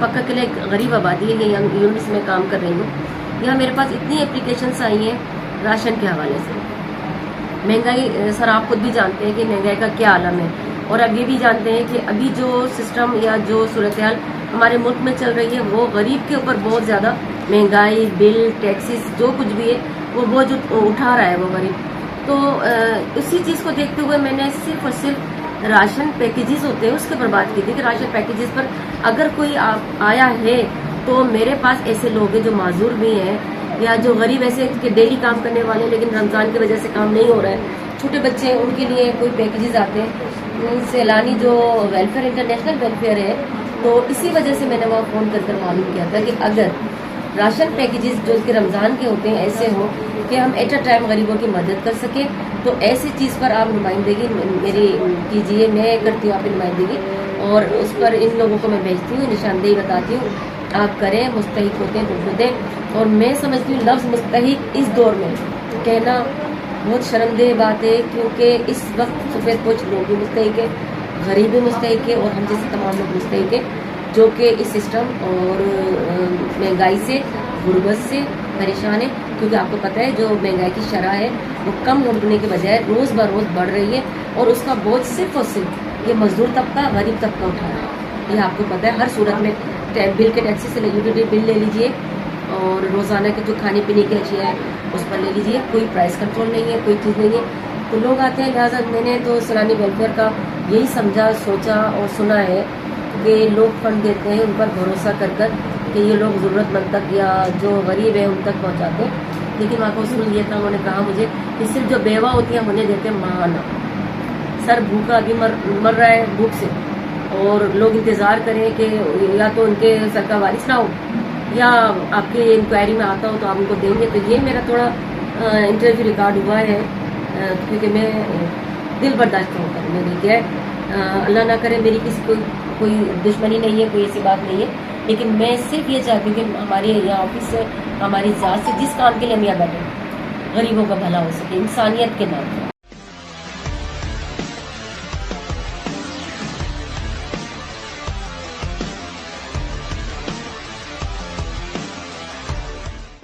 پکا قلعہ ایک غریب آبادی ہے، ینگ یونٹس میں کام کر رہی ہوں. یہاں میرے پاس اتنی اپلیکیشنس آئی ہیں راشن کے حوالے سے. مہنگائی سر آپ خود بھی جانتے ہیں کہ مہنگائی کا کیا عالم ہے، اور اب یہ بھی جانتے ہیں کہ ابھی جو سسٹم یا جو صورتحال ہمارے ملک میں چل رہی ہے وہ غریب کے اوپر بہت زیادہ مہنگائی، بل، ٹیکسز جو کچھ بھی ہے وہ بوجھ اٹھا رہا ہے وہ غریب. تو اسی چیز کو دیکھتے ہوئے میں نے صرف اور صرف راشن پیکیجز ہوتے ہیں اس کے پر بات کی تھی کہ راشن پیکیجز پر اگر کوئی آیا ہے تو میرے پاس ایسے لوگ ہیں جو معذور بھی ہیں یا جو غریب ایسے کہ ڈیلی کام کرنے والے لیکن رمضان کی وجہ سے کام نہیں ہو رہا ہے، چھوٹے بچے ہیں، ان کے لیے کوئی پیکیجز آتے ہیں. سیلانی جو ویلفیئر انٹرنیشنل ویلفیئر ہے، تو اسی وجہ سے میں نے وہاں فون کر معلوم کیا تھا کہ اگر راشن پیکیجز جو کہ رمضان کے ہوتے ہیں ایسے ہوں کہ ہم ایٹ اے ٹائم غریبوں کی مدد کر سکیں، تو ایسی چیز پر آپ نمائندگی میری کیجیے. میں کرتی ہوں آپ کی نمائندگی، اور اس پر ان لوگوں کو میں بھیجتی ہوں، نشاندہی بتاتی ہوں، آپ کریں. مستحق ہوتے ہیں خود دیں. اور میں سمجھتی ہوں لفظ مستحق اس دور میں کہنا بہت شرمدہ بات ہے، کیونکہ اس وقت سفید پوش لوگ بھی مستحق ہے، غریب بھی مستحق ہے، اور ہم جیسے تمام لوگ مستحق ہیں جو کہ اس سسٹم اور مہنگائی سے، غربت سے پریشان ہے. کیونکہ آپ کو پتہ ہے جو مہنگائی کی شرح ہے وہ کم ہونے کے بجائے روز بروز بڑھ رہی ہے، اور اس کا بوجھ صرف اور صرف یہ مزدور طبقہ، غریب طبقہ اٹھا رہا ہے. یہ آپ کو پتہ ہے. ہر صورت میں بل کے ٹیکسی سے یوٹیلیٹی بل لے لیجئے، اور روزانہ کے جو کھانے پینے کی اشیاء ہے اس پر لے لیجئے. کوئی پرائس کنٹرول نہیں ہے، کوئی چیز نہیں ہے. تو لوگ آتے ہیں. لہٰذا میں نے تو سیلانی ویلفیئر کا یہی سمجھا، سوچا اور سنا ہے کہ لوگ فنڈ دیتے ہیں ان پر بھروسہ کر کہ یہ لوگ ضرورت مند تک یا جو غریب ہے ان تک پہنچاتے ہیں. لیکن وہاں کا اصول یہ تھا، انہوں نے کہا مجھے کہ صرف جو بیوہ ہوتی ہیں انہیں دیتے ہیں ماہانہ. سر بھوکا ابھی مر رہا ہے بھوک سے، اور لوگ انتظار کریں کہ یا تو ان کے سر کا وارث نہ ہو یا آپ کے انکوائری میں آتا ہو تو آپ ان کو دیں گے. تو یہ میرا تھوڑا انٹرویو ریکارڈ ہوا ہے، کیونکہ میں دل برداشت ہو کر میں نے کیا ہے. اللہ نہ کرے میری کسی کوئی دشمنی نہیں ہے، کوئی ایسی بات نہیں ہے، لیکن میں صرف یہ چاہتی ہوں کہ ہمارے یہاں آفس سے، ہماری ذات سے، جس کام کے لیے ہم یہاں بیٹھے غریبوں کا بھلا ہو سکے انسانیت کے نام.